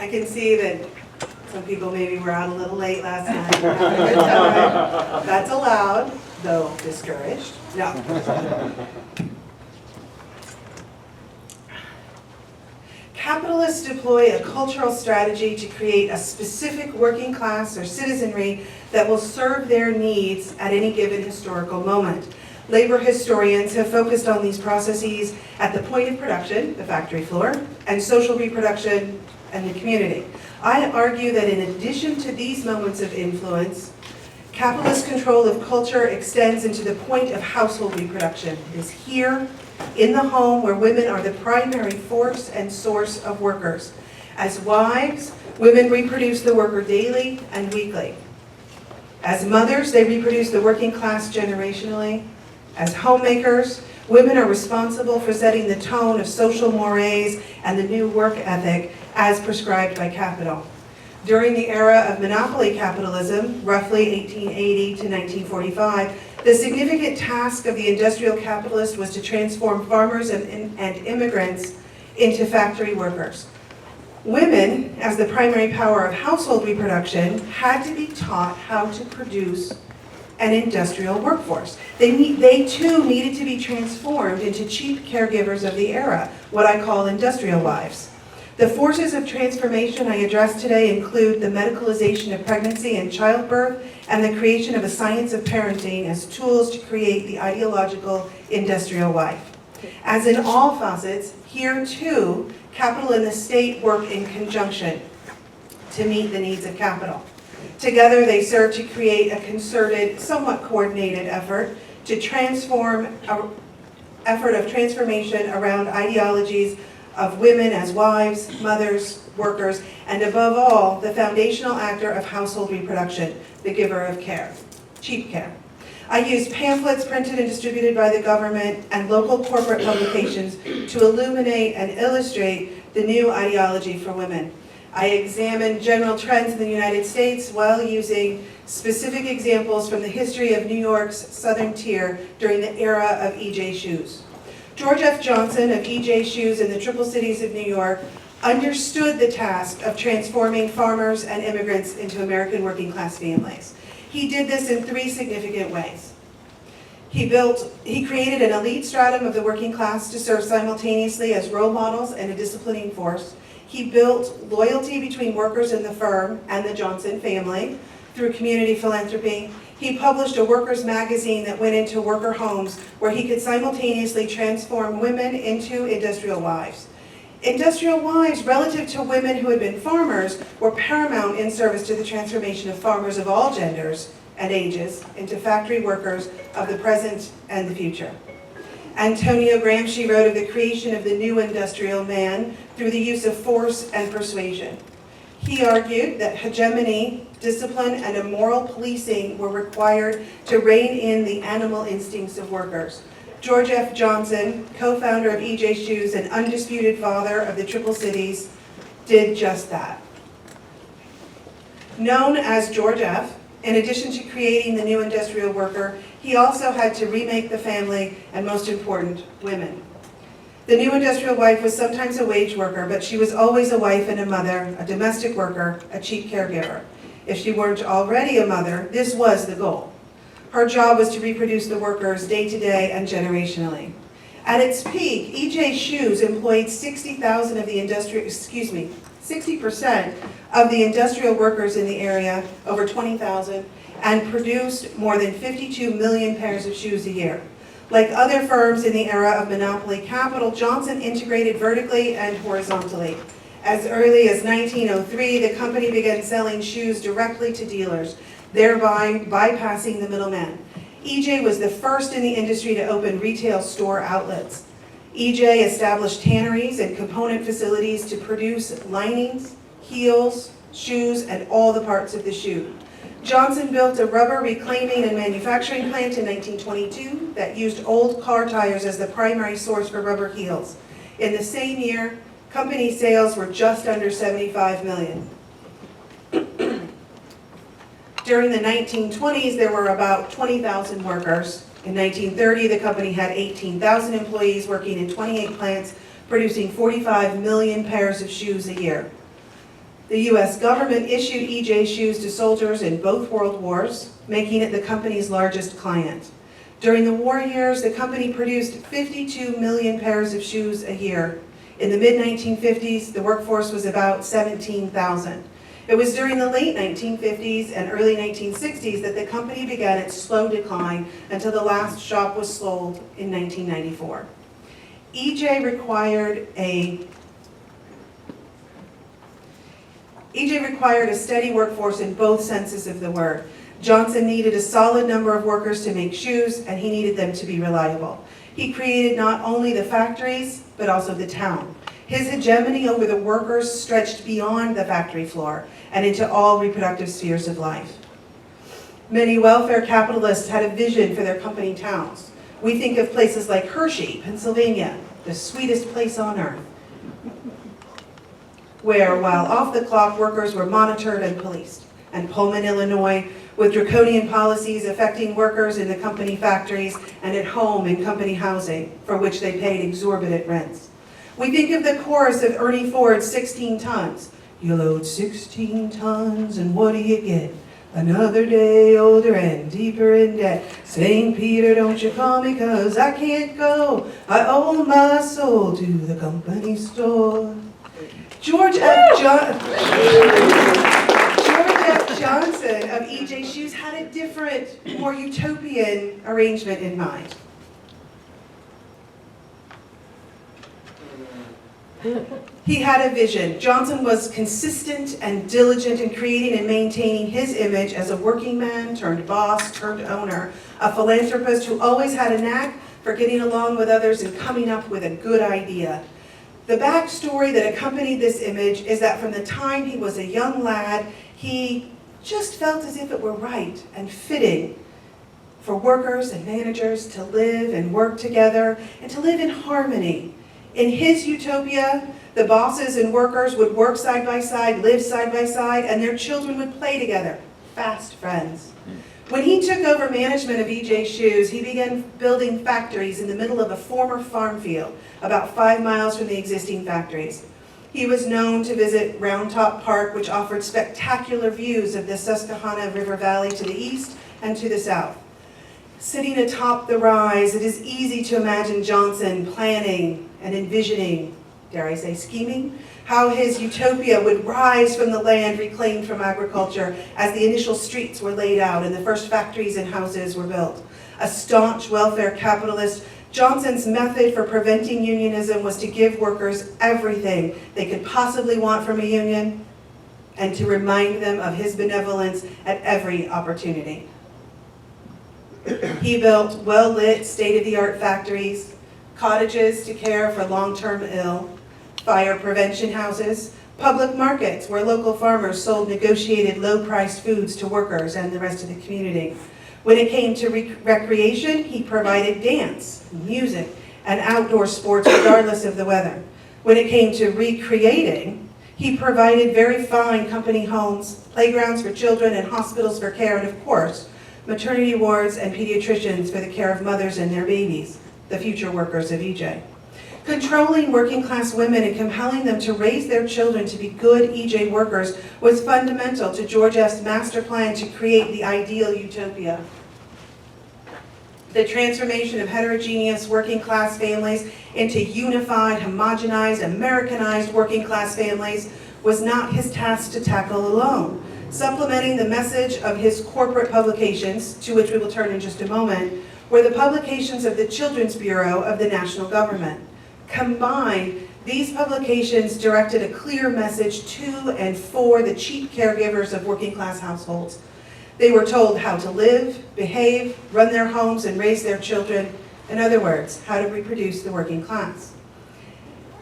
I can see that some people maybe were out a little late last night. Having a good time. That's allowed, though discouraged. No. Capitalists deploy a cultural strategy to create a specific working class or citizenry that will serve their needs at any given historical moment. Labor historians have focused on these processes at the point of production, the factory floor, and social reproduction and the community. I argue that in addition to these moments of influence, capitalist control of culture extends into the point of household reproduction. It is here, in the home, where women are the primary force and source of workers. As wives, women reproduce the worker daily and weekly. As mothers, they reproduce the working class generationally. As homemakers, women are responsible for setting the tone of social mores and the new work ethic as prescribed by capital. During the era of monopoly capitalism, roughly 1880 to 1945, the significant task of the industrial capitalist was to transform farmers and immigrants into factory workers. Women, as the primary power of household reproduction, had to be taught how to produce an industrial workforce. They too needed to be transformed into cheap caregivers of the era, what I call industrial wives. The forces of transformation I address today include the medicalization of pregnancy and childbirth and the creation of a science of parenting as tools to create the ideological industrial wife. As in all facets, here too, capital and the state work in conjunction to meet the needs of capital. Together they serve to create a concerted, somewhat coordinated effort to transform, effort of transformation around ideologies of women as wives, mothers, workers, and above all, the foundational actor of household reproduction, the giver of care, cheap care. I used pamphlets printed and distributed by the government and local corporate publications to illuminate and illustrate the new ideology for women. I examined general trends in the United States while using specific examples from the history of New York's Southern Tier during the era of E.J. Shoes. George F. Johnson of E.J. Shoes in the Triple Cities of New York understood the task of transforming farmers and immigrants into American working class families. He did this in three significant ways. He created an elite stratum of the working class to serve simultaneously as role models and a disciplining force. He built loyalty between workers in the firm and the Johnson family through community philanthropy. He published a workers' magazine that went into worker homes where he could simultaneously transform women into industrial wives. Industrial wives, relative to women who had been farmers, were paramount in service to the transformation of farmers of all genders and ages into factory workers of the present and the future. Antonio Gramsci wrote of the creation of the new industrial man through the use of force and persuasion. He argued that hegemony, discipline, and a moral policing were required to rein in the animal instincts of workers. George F. Johnson, co-founder of E.J. Shoes and undisputed father of the Triple Cities, did just that. Known as George F., in addition to creating the new industrial worker, he also had to remake the family and, most important, women. The new industrial wife was sometimes a wage worker, but she was always a wife and a mother, a domestic worker, a cheap caregiver. If she weren't already a mother, this was the goal. Her job was to reproduce the workers day to day and generationally. At its peak, E.J. Shoes employed 60,000 of the 60% of the industrial workers in the area, over 20,000, and produced more than 52 million pairs of shoes a year. Like other firms in the era of monopoly capital, Johnson integrated vertically and horizontally. As early as 1903, the company began selling shoes directly to dealers, thereby bypassing the middleman. E.J. was the first in the industry to open retail store outlets. E.J. established tanneries and component facilities to produce linings, heels, shoes, and all the parts of the shoe. Johnson built a rubber reclaiming and manufacturing plant in 1922 that used old car tires as the primary source for rubber heels. In the same year, company sales were just under 75 million. During the 1920s, there were about 20,000 workers. In 1930, the company had 18,000 employees working in 28 plants, producing 45 million pairs of shoes a year. The U.S. government issued EJ shoes to soldiers in both World Wars, making it the company's largest client. During the war years, the company produced 52 million pairs of shoes a year. In the mid-1950s, the workforce was about 17,000. It was during the late 1950s and early 1960s that the company began its slow decline until the last shop was sold in 1994. EJ required a steady workforce in both senses of the word. Johnson needed a solid number of workers to make shoes, and he needed them to be reliable. He created not only the factories, but also the town. His hegemony over the workers stretched beyond the factory floor and into all reproductive spheres of life. Many welfare capitalists had a vision for their company towns. We think of places like Hershey, Pennsylvania, the sweetest place on earth, where, while off the clock, workers were monitored and policed. And Pullman, Illinois, with draconian policies affecting workers in the company factories and at home in company housing, for which they paid exorbitant rents. We think of the chorus of Ernie Ford's 16 Tons. You load 16 tons and what do you get? Another day older and deeper in debt. St. Peter, don't you call me 'cause I can't go. I owe my soul to the company store. George F. Johnson of EJ Shoes had a different, more utopian arrangement in mind. He had a vision. Johnson was consistent and diligent in creating and maintaining his image as a working man turned boss turned owner, a philanthropist who always had a knack for getting along with others and coming up with a good idea. The backstory that accompanied this image is that from the time he was a young lad, he just felt as if it were right and fitting for workers and managers to live and work together and to live in harmony. In his utopia, the bosses and workers would work side by side, live side by side, and their children would play together, fast friends. When he took over management of EJ Shoes, he began building factories in the middle of a former farm field, about 5 miles from the existing factories. He was known to visit Round Top Park, which offered spectacular views of the Susquehanna River Valley to the east and to the south. Sitting atop the rise, it is easy to imagine Johnson planning and envisioning, dare I say scheming, how his utopia would rise from the land reclaimed from agriculture as the initial streets were laid out and the first factories and houses were built. A staunch welfare capitalist, Johnson's method for preventing unionism was to give workers everything they could possibly want from a union and to remind them of his benevolence at every opportunity. He built well-lit, state-of-the-art factories, cottages to care for long-term ill, fire prevention houses, public markets where local farmers sold negotiated low-priced foods to workers and the rest of the community. When it came to recreation, he provided dance, music, and outdoor sports regardless of the weather. When it came to recreating, he provided very fine company homes, playgrounds for children, and hospitals for care, and of course, maternity wards and pediatricians for the care of mothers and their babies, the future workers of EJ. Controlling working class women and compelling them to raise their children to be good EJ workers was fundamental to George F.'s master plan to create the ideal utopia. The transformation of heterogeneous working class families into unified, homogenized, Americanized working class families was not his task to tackle alone. Supplementing the message of his corporate publications, to which we will turn in just a moment, were the publications of the Children's Bureau of the national government. Combined, these publications directed a clear message to and for the cheap caregivers of working class households. They were told how to live, behave, run their homes, and raise their children. In other words, how to reproduce the working class.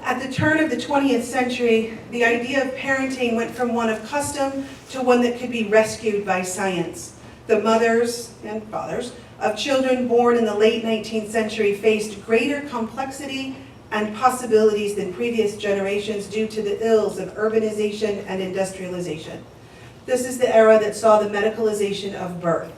At the turn of the 20th century, the idea of parenting went from one of custom to one that could be rescued by science. The mothers and fathers of children born in the late 19th century faced greater complexity and possibilities than previous generations due to the ills of urbanization and industrialization. This is the era that saw the medicalization of birth.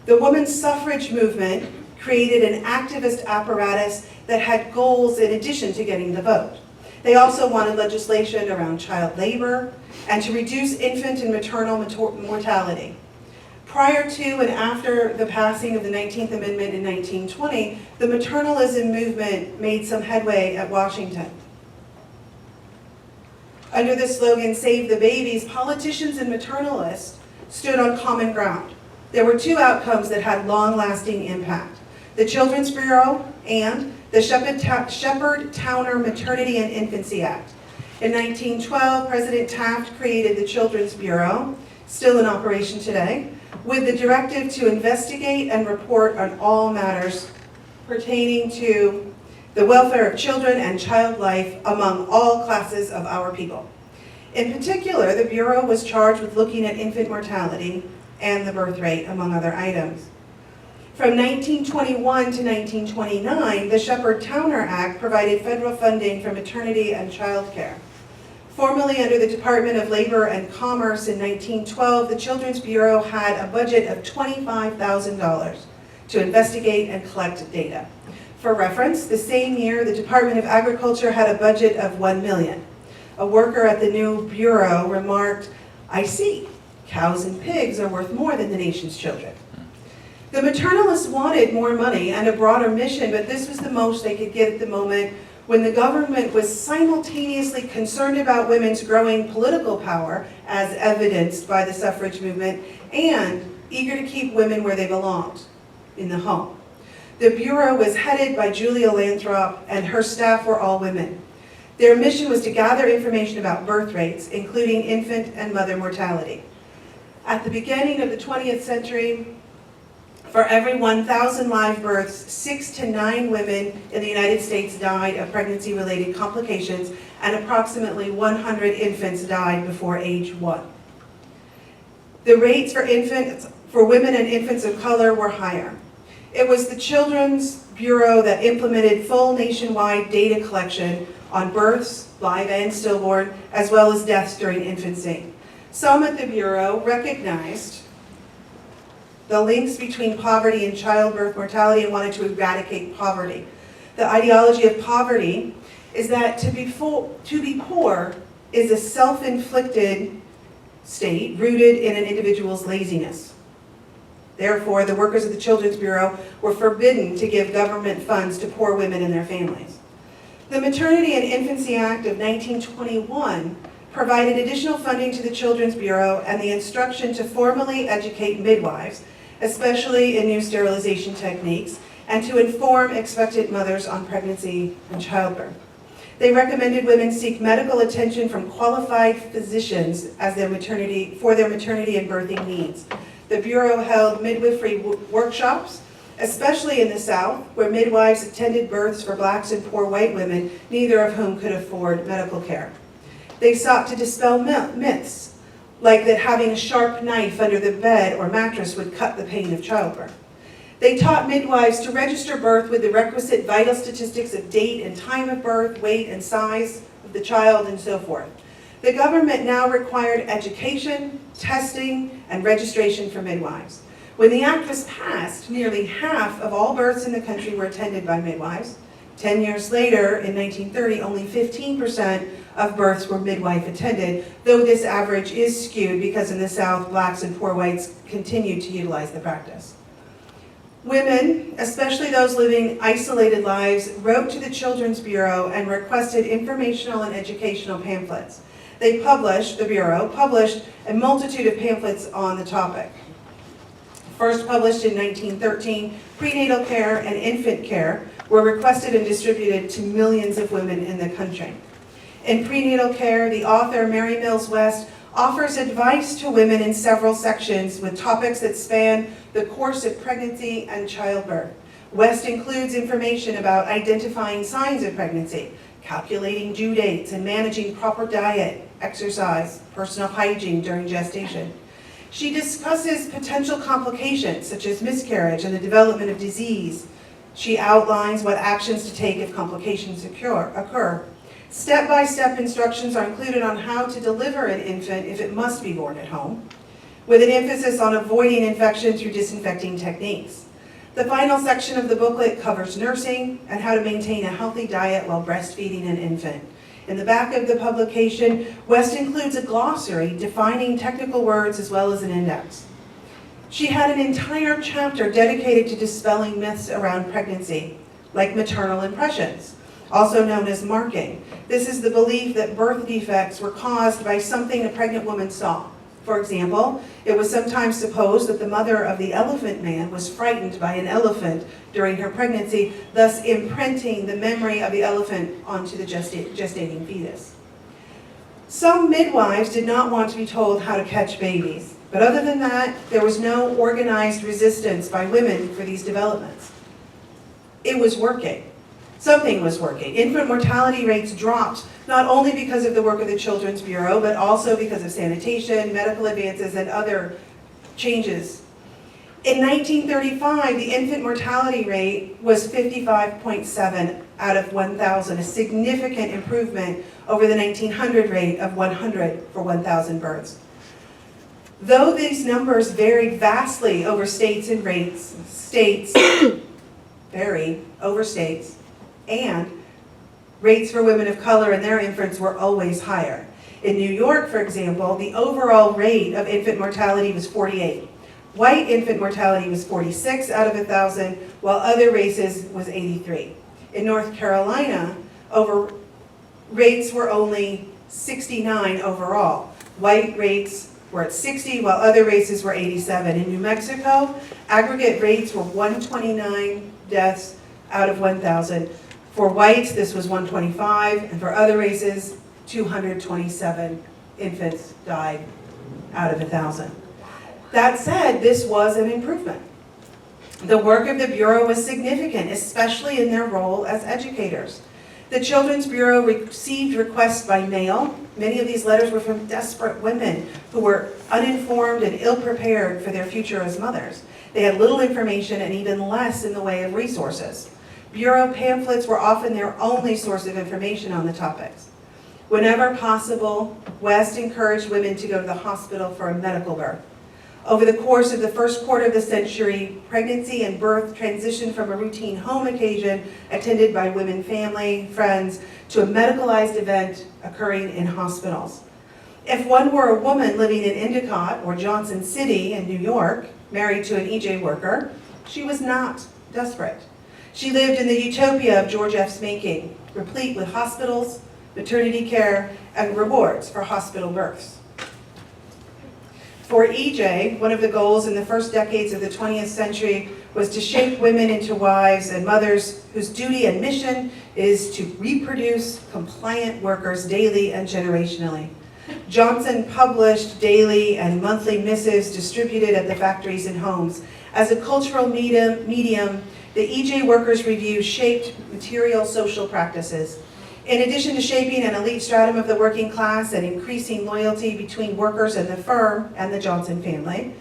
The women's suffrage movement created an activist apparatus that had goals in addition to getting the vote. They also wanted legislation around child labor and to reduce infant and maternal mortality. Prior to and after the passing of the 19th Amendment in 1920, the maternalism movement made some headway at Washington. Under the slogan, "Save the Babies," politicians and maternalists stood on common ground. There were two outcomes that had long-lasting impact: the Children's Bureau and the Shepard-Towner Maternity and Infancy Act. In 1912, President Taft created the Children's Bureau, still in operation today, with the directive to investigate and report on all matters pertaining to the welfare of children and child life among all classes of our people. In particular, the Bureau was charged with looking at infant mortality and the birth rate, among other items. From 1921 to 1929, the Shepard-Towner Act provided federal funding for maternity and child care. Formerly under the Department of Labor and Commerce in 1912, the Children's Bureau had a budget of $25,000 to investigate and collect data. For reference, the same year, the Department of Agriculture had a budget of $1 million. A worker at the new Bureau remarked, "I see, cows and pigs are worth more than the nation's children." The maternalists wanted more money and a broader mission, but this was the most they could get at the moment when the government was simultaneously concerned about women's growing political power, as evidenced by the suffrage movement, and eager to keep women where they belonged, in the home. The Bureau was headed by Julia Lathrop, and her staff were all women. Their mission was to gather information about birth rates, including infant and mother mortality. At the beginning of the 20th century, for every 1,000 live births, 6 to 9 women in the United States died of pregnancy-related complications, and approximately 100 infants died before age 1. The rates for women and infants of color were higher. It was the Children's Bureau that implemented full nationwide data collection on births, live and stillborn, as well as deaths during infancy. Some at the Bureau recognized the links between poverty and childbirth mortality and wanted to eradicate poverty. The ideology of poverty is that to be poor is a self-inflicted state rooted in an individual's laziness. Therefore, the workers of the Children's Bureau were forbidden to give government funds to poor women and their families. The Maternity and Infancy Act of 1921 provided additional funding to the Children's Bureau and the instruction to formally educate midwives, especially in new sterilization techniques, and to inform expectant mothers on pregnancy and childbirth. They recommended women seek medical attention from qualified physicians for their maternity and birthing needs. The Bureau held midwifery workshops, especially in the South, where midwives attended births for blacks and poor white women, neither of whom could afford medical care. They sought to dispel myths, like that having a sharp knife under the bed or mattress would cut the pain of childbirth. They taught midwives to register birth with the requisite vital statistics of date and time of birth, weight and size of the child, and so forth. The government now required education, testing, and registration for midwives. When the act was passed, nearly half of all births in the country were attended by midwives. 10 years later, in 1930, only 15% of births were midwife attended, though this average is skewed because in the South, blacks and poor whites continued to utilize the practice. Women, especially those living isolated lives, wrote to the Children's Bureau and requested informational and educational pamphlets. The Bureau published a multitude of pamphlets on the topic. First published in 1913, prenatal care and infant care were requested and distributed to millions of women in the country. In prenatal care, the author Mary Mills West offers advice to women in several sections with topics that span the course of pregnancy and childbirth. West includes information about identifying signs of pregnancy, calculating due dates, and managing proper diet, exercise, personal hygiene during gestation. She discusses potential complications such as miscarriage and the development of disease. She outlines what actions to take if complications occur. Step-by-step instructions are included on how to deliver an infant if it must be born at home, with an emphasis on avoiding infection through disinfecting techniques. The final section of the booklet covers nursing and how to maintain a healthy diet while breastfeeding an infant. In the back of the publication, West includes a glossary defining technical words as well as an index. She had an entire chapter dedicated to dispelling myths around pregnancy, like maternal impressions, also known as marking. This is the belief that birth defects were caused by something a pregnant woman saw. For example, it was sometimes supposed that the mother of the elephant man was frightened by an elephant during her pregnancy, thus imprinting the memory of the elephant onto the gestating fetus. Some midwives did not want to be told how to catch babies, but other than that, there was no organized resistance by women for these developments. It was working. Something was working. Infant mortality rates dropped not only because of the work of the Children's Bureau, but also because of sanitation, medical advances, and other changes. In 1935, the infant mortality rate was 55.7 out of 1,000, a significant improvement over the 1900 rate of 100 for 1,000 births. Though these numbers varied vastly over states and rates, and rates for women of color and their infants were always higher. In New York, for example, the overall rate of infant mortality was 48. White infant mortality was 46 out of 1,000, while other races was 83. In North Carolina, rates were only 69 overall. White rates were at 60, while other races were 87. In New Mexico, aggregate rates were 129 deaths out of 1,000. For whites, this was 125, and for other races, 227 infants died out of 1,000. That said, this was an improvement. The work of the Bureau was significant, especially in their role as educators. The Children's Bureau received requests by mail. Many of these letters were from desperate women who were uninformed and ill-prepared for their future as mothers. They had little information and even less in the way of resources. Bureau pamphlets were often their only source of information on the topics. Whenever possible, West encouraged women to go to the hospital for a medical birth. Over the course of the first quarter of the century, pregnancy and birth transitioned from a routine home occasion attended by women, family, friends, to a medicalized event occurring in hospitals. If one were a woman living in Endicott or Johnson City in New York, married to an EJ worker, she was not desperate. She lived in the utopia of George F.'s making, replete with hospitals, maternity care, and rewards for hospital births. For EJ, one of the goals in the first decades of the 20th century was to shape women into wives and mothers whose duty and mission is to reproduce compliant workers daily and generationally. Johnson published daily and monthly missives distributed at the factories and homes. As a cultural medium, the EJ Workers Review shaped material social practices. In addition to shaping an elite stratum of the working class and increasing loyalty between workers and the firm and the Johnson family,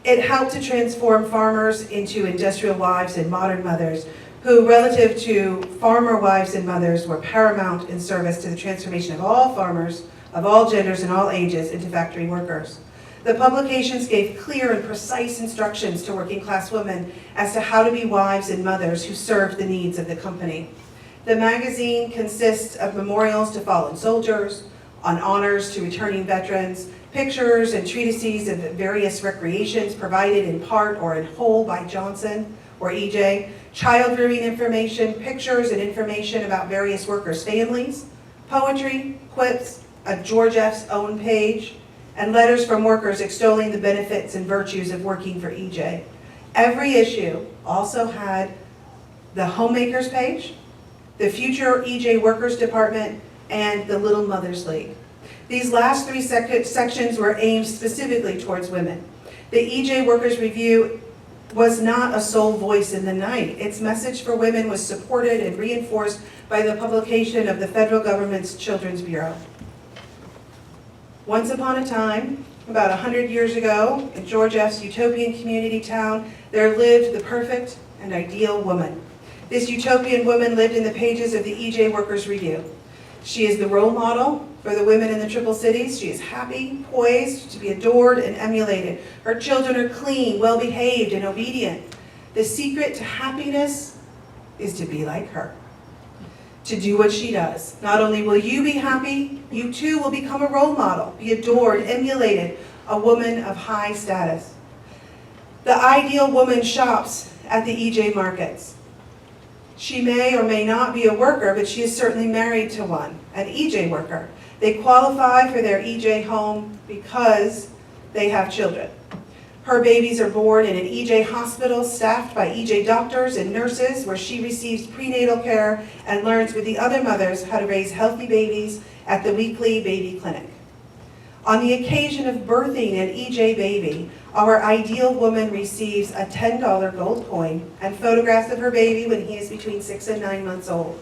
it helped to transform farmers into industrial wives and modern mothers who, relative to farmer wives and mothers, were paramount in service to the transformation of all farmers of all genders and all ages into factory workers. The publications gave clear and precise instructions to working class women as to how to be wives and mothers who served the needs of the company. The magazine consists of memorials to fallen soldiers, on honors to returning veterans, pictures and treatises of various recreations provided in part or in whole by Johnson or EJ, child rearing information, pictures and information about various workers' families, poetry, quips, a George F.'s own page, and letters from workers extolling the benefits and virtues of working for EJ. Every issue also had the homemakers page, the future EJ Workers Department, and the Little Mothers League. These last three sections were aimed specifically towards women. The EJ Workers Review was not a sole voice in the night. Its message for women was supported and reinforced by the publication of the federal government's Children's Bureau. Once upon a time, about 100 years ago, in George F.'s utopian community town, there lived the perfect and ideal woman. This utopian woman lived in the pages of the EJ Workers Review. She is the role model for the women in the Triple Cities. She is happy, poised to be adored and emulated. Her children are clean, well-behaved, and obedient. The secret to happiness is to be like her. to do what she does. Not only will you be happy, you too will become a role model, be adored, emulated, a woman of high status. The ideal woman shops at the EJ markets. She may or may not be a worker, but she is certainly married to one, an EJ worker. They qualify for their EJ home because they have children. Her babies are born in an EJ hospital staffed by EJ doctors and nurses, where she receives prenatal care and learns with the other mothers how to raise healthy babies at the weekly baby clinic. On the occasion of birthing an EJ baby, our ideal woman receives a $10 gold coin and photographs of her baby when he is between 6 and 9 months old.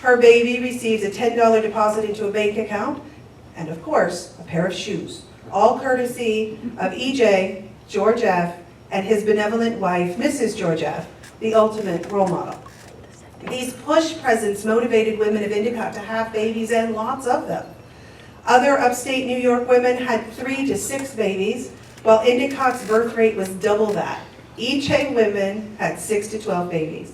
Her baby receives a $10 deposit into a bank account and, of course, a pair of shoes, all courtesy of EJ, George F., and his benevolent wife, Mrs. George F., the ultimate role model. These push presents motivated women of Endicott to have babies, and lots of them. Other upstate New York women had 3 to 6 babies, while Endicott's birth rate was double that. EJ women had 6 to 12 babies.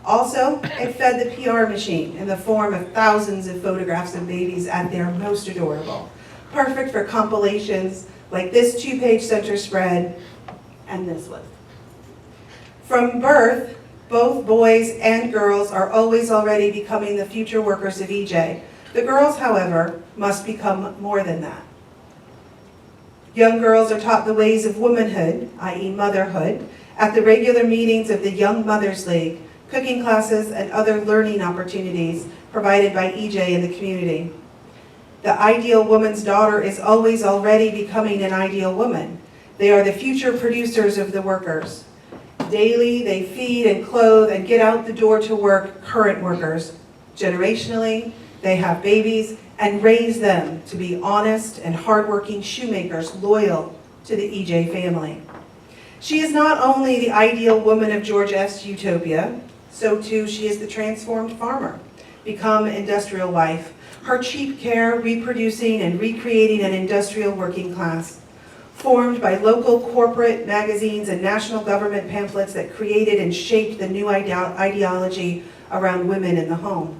Also, it fed the PR machine in the form of thousands of photographs of babies at their most adorable, perfect for compilations like this 2-page center spread and this one. From birth, both boys and girls are always already becoming the future workers of EJ. The girls, however, must become more than that. Young girls are taught the ways of womanhood, i.e. motherhood, at the regular meetings of the Young Mothers League, cooking classes, and other learning opportunities provided by EJ in the community. The ideal woman's daughter is always already becoming an ideal woman. They are the future producers of the workers. Daily, they feed and clothe and get out the door to work current workers. Generationally, they have babies and raise them to be honest and hardworking shoemakers loyal to the EJ family. She is not only the ideal woman of George F.'s Utopia, so too she is the transformed farmer, become industrial wife, her cheap care reproducing and recreating an industrial working class, formed by local corporate magazines and national government pamphlets that created and shaped the new ideology around women in the home.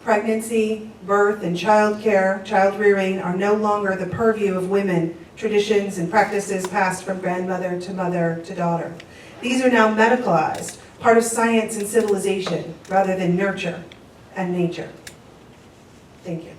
Pregnancy, birth, and child care, child rearing are no longer the purview of women, traditions and practices passed from grandmother to daughter. These are now medicalized, part of science and civilization, rather than nurture and nature. Thank you.